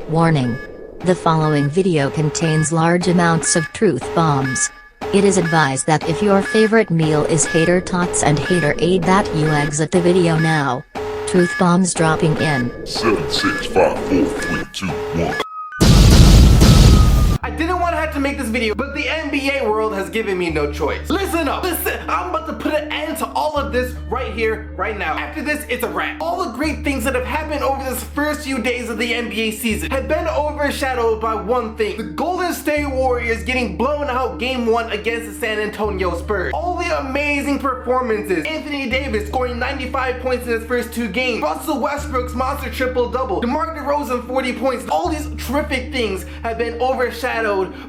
Warning. The following video contains large amounts of truth bombs. It is advised that if your favorite meal is hater tots and haterade that you exit the video now. Truth bombs dropping in. 7, 6, 5, 4, 3, 2, 1. I didn't want to have to make this video, but the NBA world has given me no choice. Listen up, listen, I'm about to put an end to all of this right here, right now. After this, it's a wrap. All the great things that have happened over this first few days of the NBA season have been overshadowed by one thing. The Golden State Warriors getting blown out game 1 against the San Antonio Spurs. All the amazing performances. Anthony Davis scoring 95 points in his first 2 games. Russell Westbrook's monster triple-double. DeMar DeRozan 40 points. All these terrific things have been overshadowed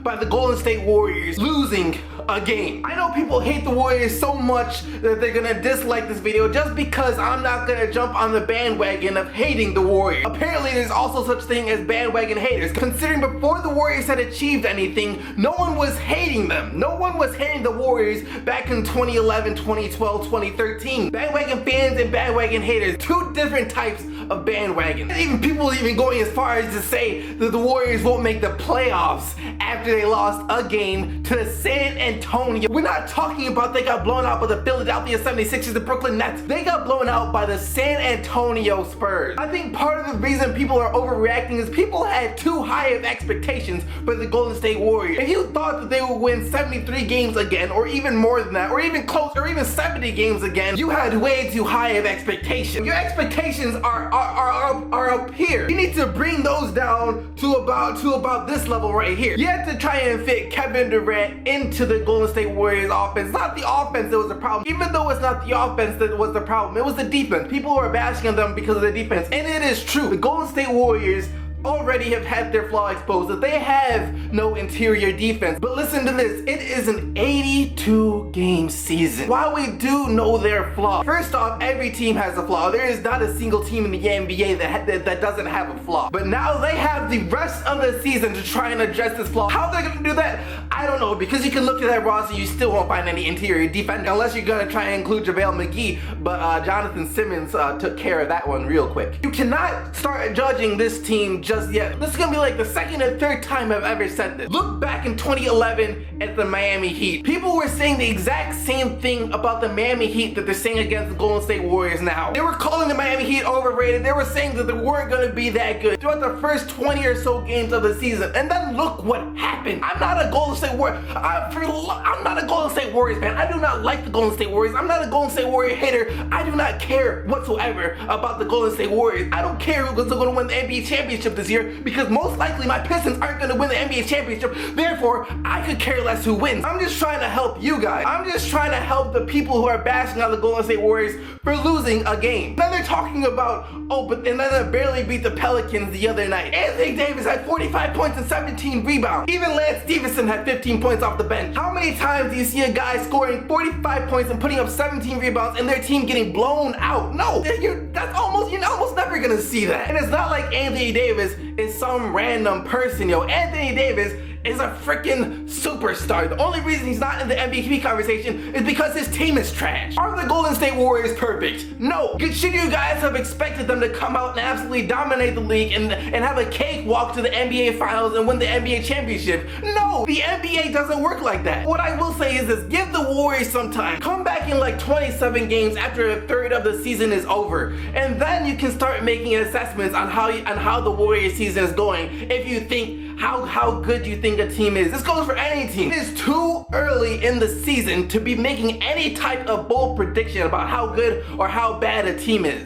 by the Golden State Warriors losing a game. I know people hate the Warriors so much that they're gonna dislike this video just because I'm not gonna jump on the bandwagon of hating the Warriors. Apparently there's also such thing as bandwagon haters, considering before the Warriors had achieved anything, no one was hating them. No one was hating the Warriors back in 2011, 2012, 2013. Bandwagon fans and bandwagon haters, two different types of bandwagon. Even people even going as far as to say that the Warriors won't make the playoffs after they lost a game to the San Antonio. We're not talking about they got blown out by the Philadelphia 76ers, the Brooklyn Nets. They got blown out by the San Antonio Spurs. I think part of the reason people are overreacting is people had too high of expectations for the Golden State Warriors. If you thought that they would win 73 games again, or even more than that, or even close, or even 70 games again, you had way too high of expectations. Your expectations are up here. You need to bring those down to about this level right here. You have to try and fit Kevin Durant into the Golden State Warriors offense. It's not the offense that was the problem. Even though it's not the offense that was the problem, it was the defense. People were bashing on them because of the defense. And it is true. The Golden State Warriors already have had their flaw exposed, that they have no interior defense. But listen to this, it is an 82 game season. While we do know their flaw, first off, every team has a flaw. There is not a single team in the NBA that doesn't have a flaw. But now they have the rest of the season to try and address this flaw. How they're gonna do that, I don't know, because you can look at that roster, you still won't find any interior defense unless you're gonna try and include JaVale McGee, but Jonathan Simmons took care of that one real quick. You cannot start judging this team just yet. This is gonna be like the second or third time I've ever said this. Look back in 2011 at the Miami Heat. People were saying the exact same thing about the Miami Heat that they're saying against the Golden State Warriors now. They were calling the Miami Heat overrated. They were saying that they weren't gonna be that good throughout the first 20 or so games of the season. And then look what happened. I'm not a Golden State Warrior. I'm not a Golden State Warriors fan. I do not like the Golden State Warriors. I'm not a Golden State Warrior hater. I do not care whatsoever about the Golden State Warriors. I don't care who's going to win the NBA championship this year, because most likely my Pistons aren't going to win the NBA championship. Therefore, I could care less who wins. I'm just trying to help you guys. I'm just trying to help the people who are bashing on the Golden State Warriors for losing a game. Then they're talking about, and then they barely beat the Pelicans the other night. Anthony Davis had 45 points and 17 rebounds. Even Lance Stevenson had 15 points off the bench. How many times do you see a guy scoring 45 points and putting up 17 rebounds and their team getting blown out? No, you're almost never gonna see that. And it's not like Anthony Davis is some random person, yo. Anthony Davis is a freaking superstar. The only reason he's not in the MVP conversation is because his team is trash. Are the Golden State Warriors perfect? No. Should you guys have expected them to come out and absolutely dominate the league and have a cakewalk to the NBA Finals and win the NBA championship? No. The NBA doesn't work like that. What I will say is this, give the Warriors some time. Come back in like 27 games after a third of the season is over, and then you can start making assessments on how the Warriors season is going. If you think how good you think a team is. This goes for any team. It is too early in the season to be making any type of bold prediction about how good or how bad a team is.